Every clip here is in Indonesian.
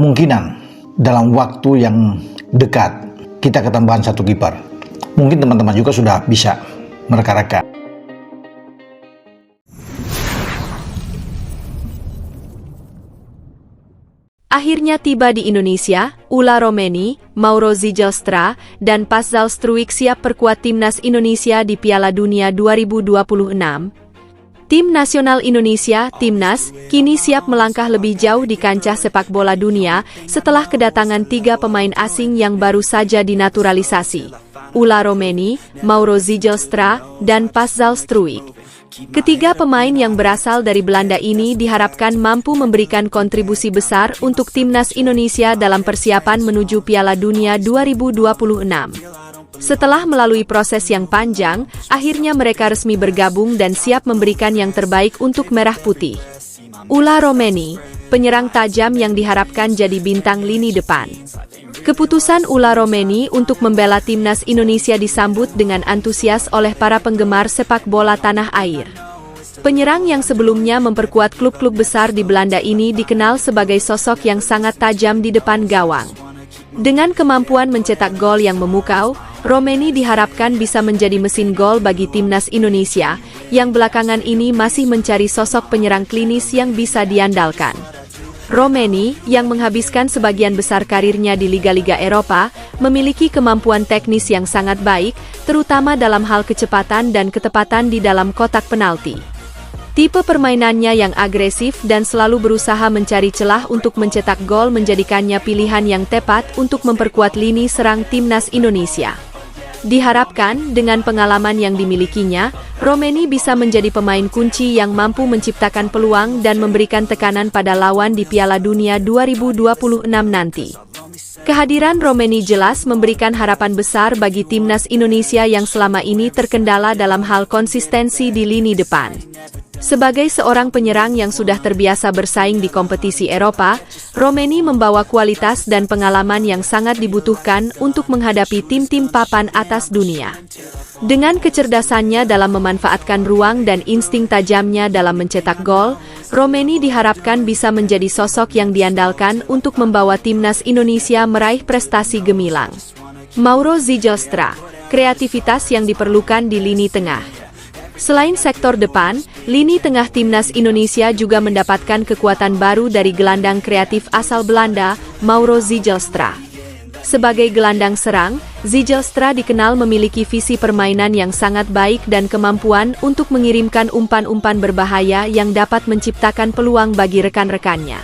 kemungkinan dalam waktu yang dekat kita ketambahan satu kiper. Mungkin teman-teman juga sudah bisa mereka-reka. Akhirnya tiba di Indonesia, Ulla Romeni, Mauro Zijlstra, dan Pascal Struijk siap perkuat Timnas Indonesia di Piala Dunia 2026. Tim Nasional Indonesia, Timnas, kini siap melangkah lebih jauh di kancah sepak bola dunia setelah kedatangan 3 pemain asing yang baru saja dinaturalisasi, Ulla Romeni, Mauro Zijlstra, dan Pascal Struijk. Ketiga pemain yang berasal dari Belanda ini diharapkan mampu memberikan kontribusi besar untuk Timnas Indonesia dalam persiapan menuju Piala Dunia 2026. Setelah melalui proses yang panjang, akhirnya mereka resmi bergabung dan siap memberikan yang terbaik untuk Merah Putih. Ulla Romeni, penyerang tajam yang diharapkan jadi bintang lini depan. Keputusan Ulla Romeni untuk membela Timnas Indonesia disambut dengan antusias oleh para penggemar sepak bola tanah air. Penyerang yang sebelumnya memperkuat klub-klub besar di Belanda ini dikenal sebagai sosok yang sangat tajam di depan gawang. Dengan kemampuan mencetak gol yang memukau, Romeni diharapkan bisa menjadi mesin gol bagi Timnas Indonesia, yang belakangan ini masih mencari sosok penyerang klinis yang bisa diandalkan. Romeni, yang menghabiskan sebagian besar karirnya di liga-liga Eropa, memiliki kemampuan teknis yang sangat baik, terutama dalam hal kecepatan dan ketepatan di dalam kotak penalti. Tipe permainannya yang agresif dan selalu berusaha mencari celah untuk mencetak gol menjadikannya pilihan yang tepat untuk memperkuat lini serang Timnas Indonesia. Diharapkan, dengan pengalaman yang dimilikinya, Romeni bisa menjadi pemain kunci yang mampu menciptakan peluang dan memberikan tekanan pada lawan di Piala Dunia 2026 nanti. Kehadiran Romeni jelas memberikan harapan besar bagi Timnas Indonesia yang selama ini terkendala dalam hal konsistensi di lini depan. Sebagai seorang penyerang yang sudah terbiasa bersaing di kompetisi Eropa, Romeni membawa kualitas dan pengalaman yang sangat dibutuhkan untuk menghadapi tim-tim papan atas dunia. Dengan kecerdasannya dalam memanfaatkan ruang dan insting tajamnya dalam mencetak gol, Romeni diharapkan bisa menjadi sosok yang diandalkan untuk membawa Timnas Indonesia meraih prestasi gemilang. Mauro Zijlstra, kreativitas yang diperlukan di lini tengah. Selain sektor depan, lini tengah Timnas Indonesia juga mendapatkan kekuatan baru dari gelandang kreatif asal Belanda, Mauro Zijlstra. Sebagai gelandang serang, Zijlstra dikenal memiliki visi permainan yang sangat baik dan kemampuan untuk mengirimkan umpan-umpan berbahaya yang dapat menciptakan peluang bagi rekan-rekannya.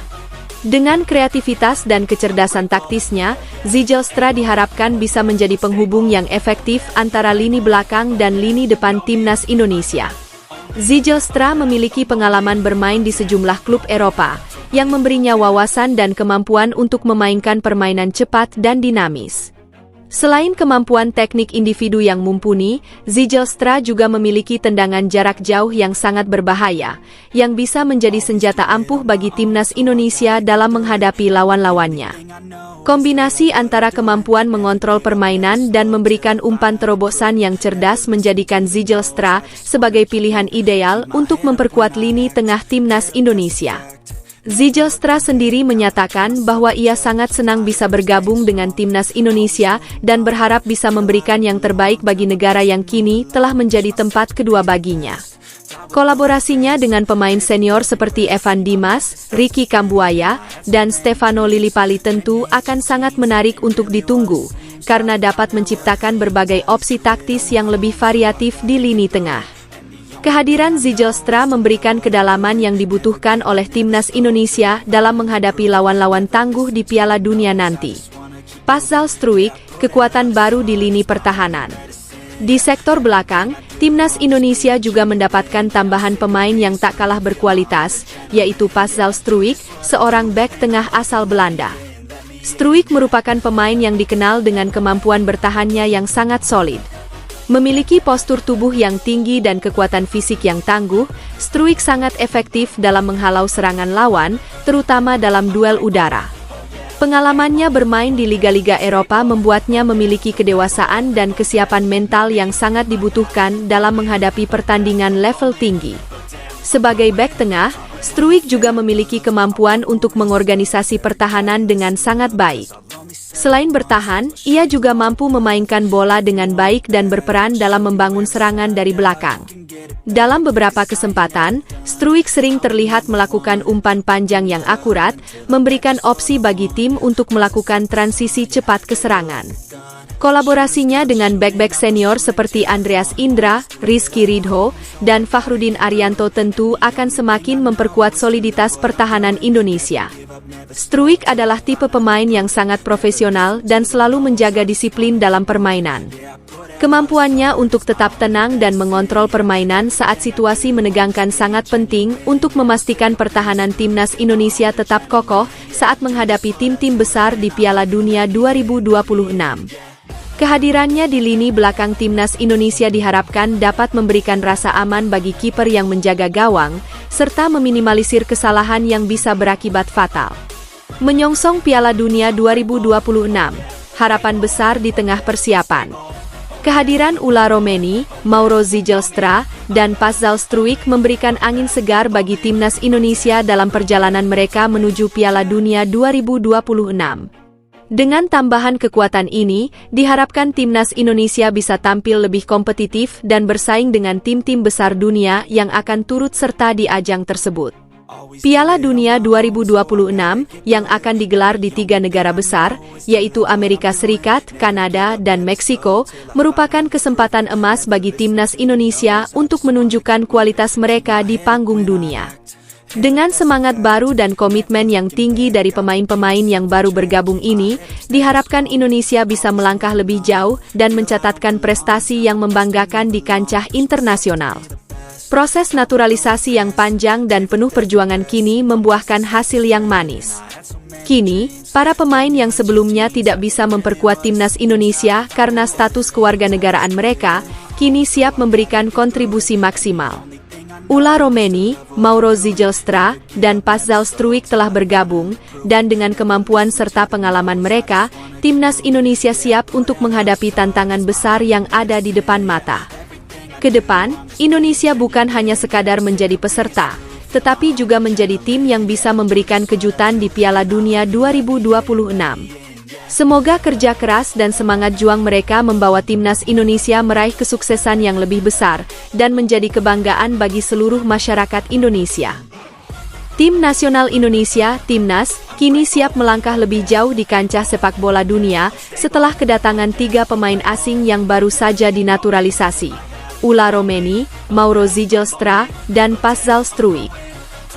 Dengan kreativitas dan kecerdasan taktisnya, Zijlstra diharapkan bisa menjadi penghubung yang efektif antara lini belakang dan lini depan Timnas Indonesia. Zijlstra memiliki pengalaman bermain di sejumlah klub Eropa, yang memberinya wawasan dan kemampuan untuk memainkan permainan cepat dan dinamis. Selain kemampuan teknik individu yang mumpuni, Zijlstra juga memiliki tendangan jarak jauh yang sangat berbahaya, yang bisa menjadi senjata ampuh bagi Timnas Indonesia dalam menghadapi lawan-lawannya. Kombinasi antara kemampuan mengontrol permainan dan memberikan umpan terobosan yang cerdas menjadikan Zijlstra sebagai pilihan ideal untuk memperkuat lini tengah Timnas Indonesia. Zijlstra sendiri menyatakan bahwa ia sangat senang bisa bergabung dengan Timnas Indonesia dan berharap bisa memberikan yang terbaik bagi negara yang kini telah menjadi tempat kedua baginya. Kolaborasinya dengan pemain senior seperti Evan Dimas, Ricky Kambuaya, dan Stefano Lillipali tentu akan sangat menarik untuk ditunggu, karena dapat menciptakan berbagai opsi taktis yang lebih variatif di lini tengah. Kehadiran Zijlstra memberikan kedalaman yang dibutuhkan oleh Timnas Indonesia dalam menghadapi lawan-lawan tangguh di Piala Dunia nanti. Pascal Struijk, kekuatan baru di lini pertahanan. Di sektor belakang, Timnas Indonesia juga mendapatkan tambahan pemain yang tak kalah berkualitas, yaitu Pascal Struijk, seorang bek tengah asal Belanda. Struijk merupakan pemain yang dikenal dengan kemampuan bertahannya yang sangat solid. Memiliki postur tubuh yang tinggi dan kekuatan fisik yang tangguh, Struijk sangat efektif dalam menghalau serangan lawan, terutama dalam duel udara. Pengalamannya bermain di liga-liga Eropa membuatnya memiliki kedewasaan dan kesiapan mental yang sangat dibutuhkan dalam menghadapi pertandingan level tinggi. Sebagai bek tengah, Struijk juga memiliki kemampuan untuk mengorganisasi pertahanan dengan sangat baik. Selain bertahan, ia juga mampu memainkan bola dengan baik dan berperan dalam membangun serangan dari belakang. Dalam beberapa kesempatan, Struijk sering terlihat melakukan umpan panjang yang akurat, memberikan opsi bagi tim untuk melakukan transisi cepat ke serangan. Kolaborasinya dengan bek-bek senior seperti Andreas Indra, Rizky Ridho, dan Fakhrudin Arianto tentu akan semakin memperkuat soliditas pertahanan Indonesia. Struijk adalah tipe pemain yang sangat profesional dan selalu menjaga disiplin dalam permainan. Kemampuannya untuk tetap tenang dan mengontrol permainan saat situasi menegangkan sangat penting untuk memastikan pertahanan timnas Indonesia tetap kokoh saat menghadapi tim-tim besar di Piala Dunia 2026. Kehadirannya di lini belakang timnas Indonesia diharapkan dapat memberikan rasa aman bagi kiper yang menjaga gawang, serta meminimalisir kesalahan yang bisa berakibat fatal. Menyongsong Piala Dunia 2026, harapan besar di tengah persiapan. Kehadiran Ula Romeni, Mauro Zijlstra, dan Pascal Struijk memberikan angin segar bagi timnas Indonesia dalam perjalanan mereka menuju Piala Dunia 2026. Dengan tambahan kekuatan ini, diharapkan timnas Indonesia bisa tampil lebih kompetitif dan bersaing dengan tim-tim besar dunia yang akan turut serta di ajang tersebut. Piala Dunia 2026 yang akan digelar di 3 negara besar, yaitu Amerika Serikat, Kanada, dan Meksiko, merupakan kesempatan emas bagi timnas Indonesia untuk menunjukkan kualitas mereka di panggung dunia. Dengan semangat baru dan komitmen yang tinggi dari pemain-pemain yang baru bergabung ini, diharapkan Indonesia bisa melangkah lebih jauh dan mencatatkan prestasi yang membanggakan di kancah internasional. Proses naturalisasi yang panjang dan penuh perjuangan kini membuahkan hasil yang manis. Kini, para pemain yang sebelumnya tidak bisa memperkuat timnas Indonesia karena status kewarganegaraan mereka, kini siap memberikan kontribusi maksimal. Ula Romeni, Mauro Zijlstra, dan Pascal Struijk telah bergabung, dan dengan kemampuan serta pengalaman mereka, timnas Indonesia siap untuk menghadapi tantangan besar yang ada di depan mata. Ke depan, Indonesia bukan hanya sekadar menjadi peserta, tetapi juga menjadi tim yang bisa memberikan kejutan di Piala Dunia 2026. Semoga kerja keras dan semangat juang mereka membawa timnas Indonesia meraih kesuksesan yang lebih besar dan menjadi kebanggaan bagi seluruh masyarakat Indonesia. Tim nasional Indonesia, Timnas, kini siap melangkah lebih jauh di kancah sepak bola dunia setelah kedatangan 3 pemain asing yang baru saja dinaturalisasi, Ula Romeni, Mauro Zijlstra, dan Pascal Struijk.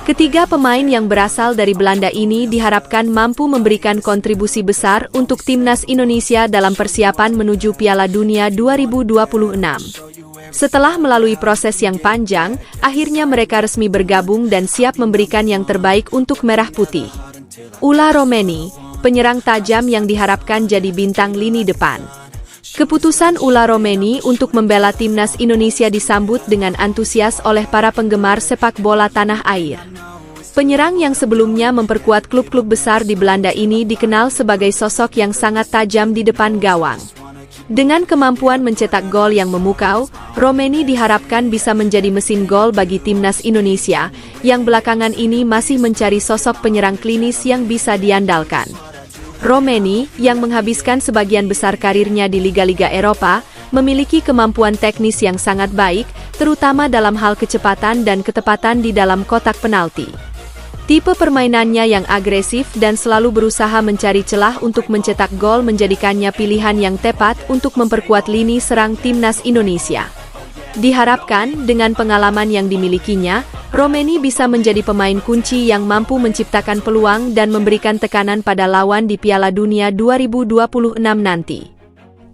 Ketiga pemain yang berasal dari Belanda ini diharapkan mampu memberikan kontribusi besar untuk timnas Indonesia dalam persiapan menuju Piala Dunia 2026. Setelah melalui proses yang panjang, akhirnya mereka resmi bergabung dan siap memberikan yang terbaik untuk Merah Putih. Ula Romeni, penyerang tajam yang diharapkan jadi bintang lini depan. Keputusan Ula Romeni untuk membela timnas Indonesia disambut dengan antusias oleh para penggemar sepak bola tanah air. Penyerang yang sebelumnya memperkuat klub-klub besar di Belanda ini dikenal sebagai sosok yang sangat tajam di depan gawang. Dengan kemampuan mencetak gol yang memukau, Romeni diharapkan bisa menjadi mesin gol bagi timnas Indonesia, yang belakangan ini masih mencari sosok penyerang klinis yang bisa diandalkan. Romeni, yang menghabiskan sebagian besar karirnya di liga-liga Eropa, memiliki kemampuan teknis yang sangat baik, terutama dalam hal kecepatan dan ketepatan di dalam kotak penalti. Tipe permainannya yang agresif dan selalu berusaha mencari celah untuk mencetak gol menjadikannya pilihan yang tepat untuk memperkuat lini serang timnas Indonesia. Diharapkan, dengan pengalaman yang dimilikinya, Romeni bisa menjadi pemain kunci yang mampu menciptakan peluang dan memberikan tekanan pada lawan di Piala Dunia 2026 nanti.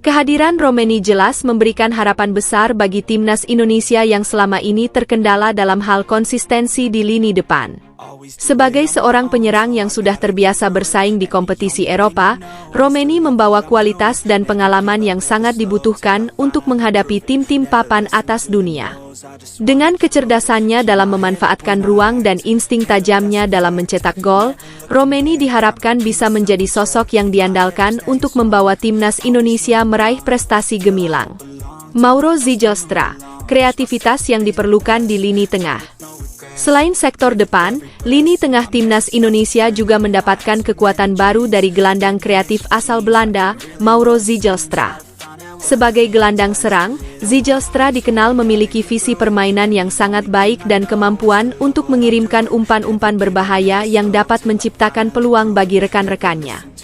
Kehadiran Romeni jelas memberikan harapan besar bagi timnas Indonesia yang selama ini terkendala dalam hal konsistensi di lini depan. Sebagai seorang penyerang yang sudah terbiasa bersaing di kompetisi Eropa, Romeni membawa kualitas dan pengalaman yang sangat dibutuhkan untuk menghadapi tim-tim papan atas dunia. Dengan kecerdasannya dalam memanfaatkan ruang dan insting tajamnya dalam mencetak gol, Romeni diharapkan bisa menjadi sosok yang diandalkan untuk membawa timnas Indonesia meraih prestasi gemilang. Mauro Zijlstra, kreativitas yang diperlukan di lini tengah. Selain sektor depan, lini tengah timnas Indonesia juga mendapatkan kekuatan baru dari gelandang kreatif asal Belanda, Mauro Zijlstra. Sebagai gelandang serang, Zijlstra dikenal memiliki visi permainan yang sangat baik dan kemampuan untuk mengirimkan umpan-umpan berbahaya yang dapat menciptakan peluang bagi rekan-rekannya.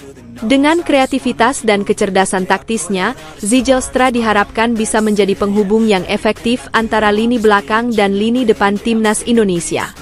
Dengan kreativitas dan kecerdasan taktisnya, Zijlstra diharapkan bisa menjadi penghubung yang efektif antara lini belakang dan lini depan timnas Indonesia.